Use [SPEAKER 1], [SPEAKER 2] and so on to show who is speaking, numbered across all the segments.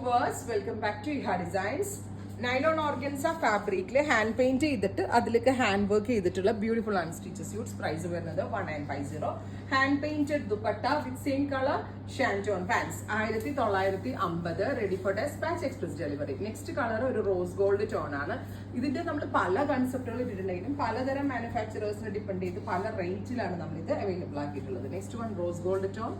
[SPEAKER 1] viewers, welcome back to Iha Designs. Nylon organza fabric hand paint ചെയ്തിട്ട് അതിലേക്ക് hand work ചെയ്തിട്ടുള്ള beautiful unstitch suits price വരുന്നത് 1950. Hand painted dupatta with same colour shantoon pants 1950. Ready for despatch express delivery. Next colour ഒരു rose gold tone ആണ്. ഇതിന്റെ നമ്മൾ പല കൺസെപ്റ്റുകൾ ഇട്ടിട്ടുണ്ടെങ്കിലും പലതരം മാനുഫാക്ചറേഴ്സിനെ ഡിപ്പെൻഡ് ചെയ്ത് പല റേറ്റിലാണ് നമ്മൾ ഇത് അവൈലബിൾ ആക്കിയിട്ടുള്ളത്. Next one rose gold tone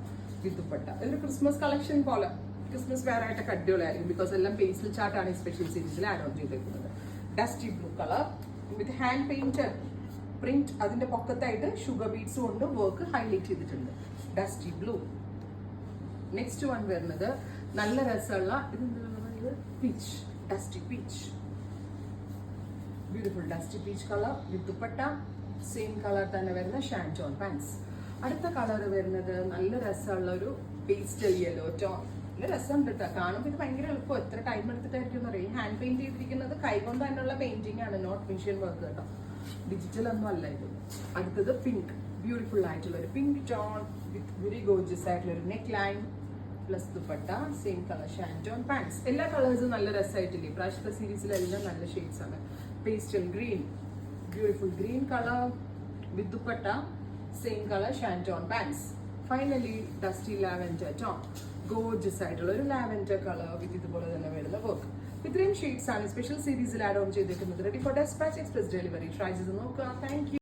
[SPEAKER 1] with dupatta. ഇതൊരു ക്രിസ്മസ് കളക്ഷൻ പോലെ ക്രിസ്മസ് വെയർ ആയിട്ടൊക്കെ അടിപൊളിയായിരിക്കും. ബിക്കോസ് എല്ലാം പേസ്റ്റൽ ചാർട്ടാണ് ഈ സ്പെഷ്യൽ സീരീസിൽ ആഡ് ഓൺ ചെയ്തേക്കുന്നത്. Dusty blue colour with hand painted print. അതിന്റെ പൊക്കത്തായിട്ട് ഷുഗർ ബീഡ്സ് കൊണ്ട് വർക്ക് ഹൈലൈറ്റ് ചെയ്തിട്ടുണ്ട്. Dusty blue. നെക്സ്റ്റ് വൺ വരുന്നത് നല്ല രസമുള്ള ഇത് peach, dusty peach. Beautiful dusty peach colour with dupatta. Same colour തന്നെ വരുന്ന ഷാൻറ്റോൺ പാൻസ്. അടുത്ത കളർ വരുന്നത് നല്ല രസമുള്ള ഒരു പേസ്റ്റൽ യെല്ലോ ടോൺ. രസം കേട്ടോ, കാണുമ്പോൾ ഇത് ഭയങ്കര എളുപ്പം. എത്ര ടൈം എടുത്തിട്ടായിരിക്കും അറിയാം. ഹാൻഡ് പെയിന്റ് ചെയ്തിരിക്കുന്നത് കൈകൊണ്ട് തന്നെയുള്ള പെയിന്റിംഗ് ആണ്, നോട്ട് മെഷീൻ വർക്ക് കേട്ടോ. ഡിജിറ്റൽ ഒന്നും അല്ല ഇത്. അടുത്തത് പിങ്ക്, ബ്യൂട്ടിഫുൾ ആയിട്ടുള്ള ഒരു pink tone with very gorgeous ആയിട്ടുള്ള ഒരു neckline plus dupatta. Same colour shantoon pants. എല്ലാ കളേഴ്സും നല്ല രസമായിട്ടില്ലേ. പ്രാവശ്യത്തെ സീരീസിലെല്ലാം നല്ല ഷെയ്ഡ്സ് ആണ്. Pastel green, beautiful green colour with dupatta. Same colour shantoon pants. Finally dusty lavender tone. Gorgeous ആയിട്ടുള്ള ഒരു ലാവെൻഡർ കളർ വിത്ത് ഇതുപോലെ തന്നെ വരുന്ന വർക്ക്. ഇത്രയും ഷെയ്ഡ്സ് ആണ് സ്പെഷ്യൽ സീരീസിൽ ആഡ് ഓൺ ചെയ്തിരിക്കുന്നത്. Ready for despatch express delivery. Try ചെയ്ത് നോക്കുക. Thank U.